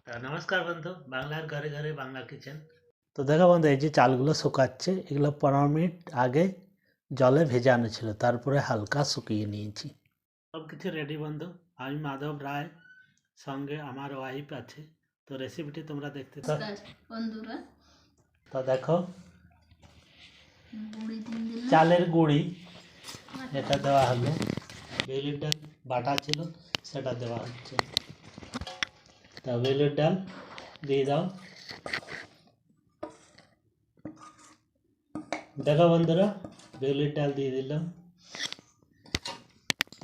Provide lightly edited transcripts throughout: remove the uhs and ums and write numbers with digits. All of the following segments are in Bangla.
নমস্কার বন্ধু, বাংলার ঘরে ঘরে বাংলা কিচেন। তো দেখো বন্ধু, এই যে চালগুলো শুকাচ্ছে, এগুলো 15 মিনিট আগে জলে ভেজানো ছিল, তারপরে হালকা শুকিয়ে নিয়েছি। সব কিছু রেডি বন্ধু। আমি মাধব রায়, সঙ্গে আমার ওয়াইফ আছে। তো রেসিপিটি তোমরা দেখতে থাকো বন্ধুরা। তো দেখো, চালের গুঁড়ি এটা দেওয়া হলো, বেলির ডাল বাটা ছিল সেটা দেওয়া হচ্ছে। তা বেলির ডাল দিয়ে দাও। দেখো বন্ধুরা, বেলির ডাল দিয়ে দিলাম।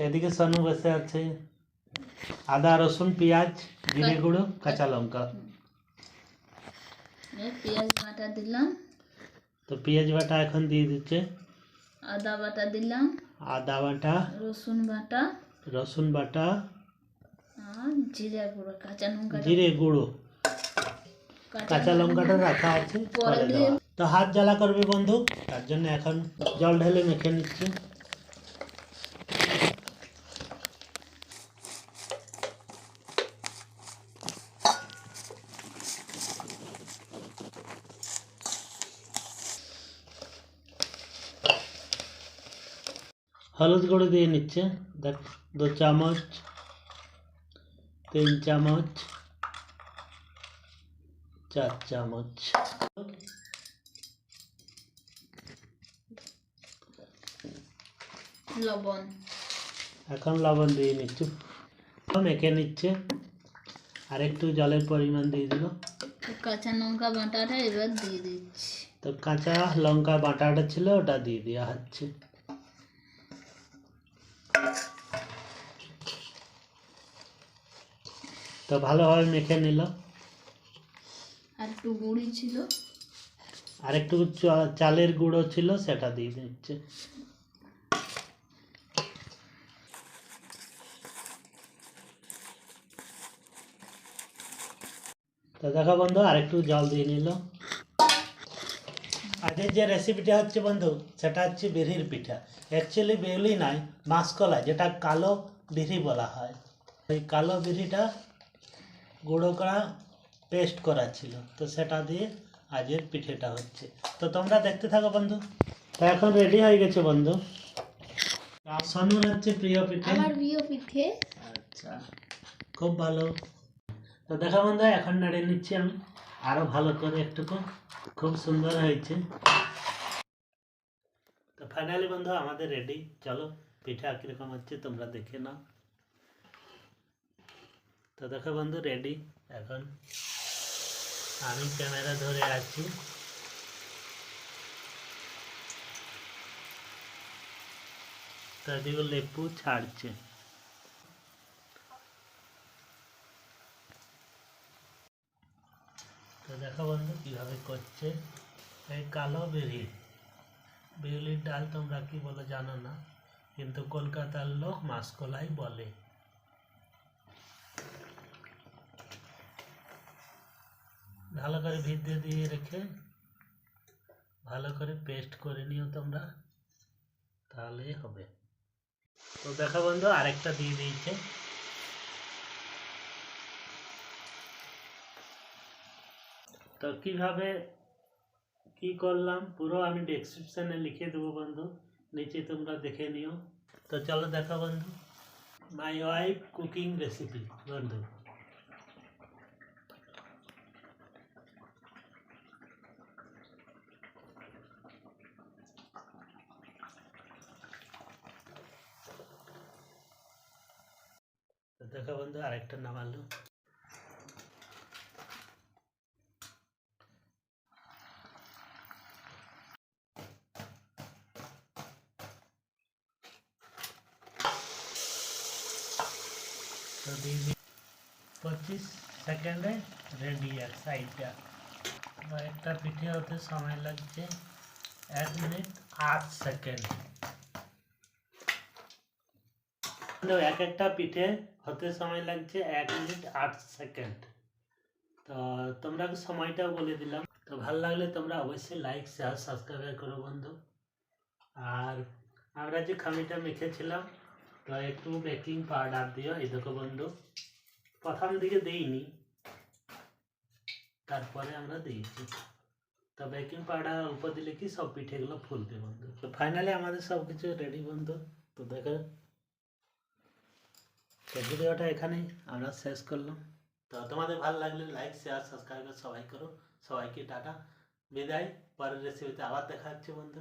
এদিকে সোনু বসে আছে। আদা রসুন পেঁয়াজ জিরে গুঁড়ো কাঁচা লঙ্কা। পেঁয়াজ বাটা দিলাম। তো পেঁয়াজ বাটা এখন দিয়ে দিচ্ছে। আদা বাটা দিলাম। আদা বাটা, রসুন বাটা আর জিরে গুঁড়ো, কাঁচা লঙ্কা, জিরে গুঁড়ো, কাঁচা লঙ্কাটা রাখা আছে পরে দেওয়া। তো হাত জ্বালা করবে বন্ধু, তার জন্য এখন জল ঢেলে মেখে নিচ্ছি। হলুদ গুঁড়ো দিয়ে নিচ্ছে, দেখ 2 চামচ, 3 চামচ, 4 চামচ। লবণ, এখন লবণ দিয়ে নিচ্ছি, মেখে নিচ্ছে। আর একটু জলের পরিমাণ দিয়ে দিল। কাঁচা লঙ্কা বাটাটা এবার দিয়ে দিচ্ছি। তো কাঁচা লঙ্কা বাটাটা ছিল ওটা দিয়ে দেওয়া হচ্ছে। তো ভালোভাবে মেখে নিল। আর একটু গুঁড়ি ছিল, আর একটু চালের গুঁড়ো ছিল সেটা দিয়ে দিচ্ছে। তো দেখো বন্ধু, আর একটু জল দিয়ে নিল। আজকের যে রেসিপিটা হচ্ছে বন্ধু, সেটা হচ্ছে বিড়ির পিঠা। অ্যাকচুয়ালি বেউলি নয়, মাসকলা, যেটা কালো বিড়ি বলা হয়। ওই কালো বিড়িটা গুঁড়ো করা, পেস্ট করা ছিল, তো সেটা দিয়ে আজকের পিঠেটা হচ্ছে। তো তোমরা দেখতে থাকো বন্ধু। তো এখন রেডি হয়ে গেছে বন্ধু। সনুর হচ্ছে প্রিয় পিঠে। আমার প্রিয় পিঠে। আচ্ছা, খুব ভালো। তো দেখো বন্ধু, এখন নেড়ে নিচ্ছি আমি আরো ভালো করে একটুকু। খুব সুন্দর হয়েছে। তো ফাইনালি বন্ধু আমাদের রেডি। চলো পিঠা কিরকম হচ্ছে তোমরা দেখে নাও। তো দেখো বন্ধু রেডি। এখন আমি ক্যামেরা ধরে আছি। তো এদিকে লেপু ছাড়ছে। তো দেখো বন্ধু কিভাবে করছে। এই কালো বিউলির ডাল তোমরা কি বলো জানো না, কিন্তু কলকাতার লোক মাসকলাই বলে। ভালো করে ভিজতে দিয়ে রেখে ভালো করে পেস্ট করে নিও তোমরা, তাহলেই হবে। তো দেখো বন্ধু আরেকটা দিয়ে দিয়েছে। তো কিভাবে কি করলাম পুরো আমি ডেসক্রিপশনে লিখে দেবো বন্ধু, নিচে তোমরা দেখে নিও। তো চলো দেখো বন্ধু, মাই ওয়াইফ কুকিং রেসিপি বন্ধু। তো দেখো বন্ধু আরেকটা নামালো। তো 25 সেকেন্ডে রেডি এক সাইডটা। একটা পিঠে হতে সময় লাগছে 1 মিনিট 8 সেকেন্ড। এক একটা পিঠে হতে সময় লাগছে 1 মিনিট 8 সেকেন্ড। তো তোমরা সময়টাও বলে দিলাম। তো ভালো লাগলে তোমরা অবশ্যই লাইক শেয়ার সাবস্ক্রাইব করো বন্ধু। আর আমরা যে খামিটা মেখেছিলাম, তো একটু বেকিং পাউডার দিও। এই দেখো বন্ধু, প্রথম দিকে দিইনি, তারপরে আমরা দিয়েছি। তো বেকিং পাউডার অল্প দিলে কি সব পিঠেগুলো ফুলবে বন্ধু। তো ফাইনালি আমাদের সব কিছু রেডি বন্ধু। তো দেখো, তো ভিডিওটা এখানেই আমরা শেষ করলাম। তো তোমাদের ভালো লাগলে লাইক শেয়ার সাবস্ক্রাইব সবাই করো। সবাইকে টাটা, বিদায়। পরের রেসিপিতে আবার দেখা হচ্ছে বন্ধু।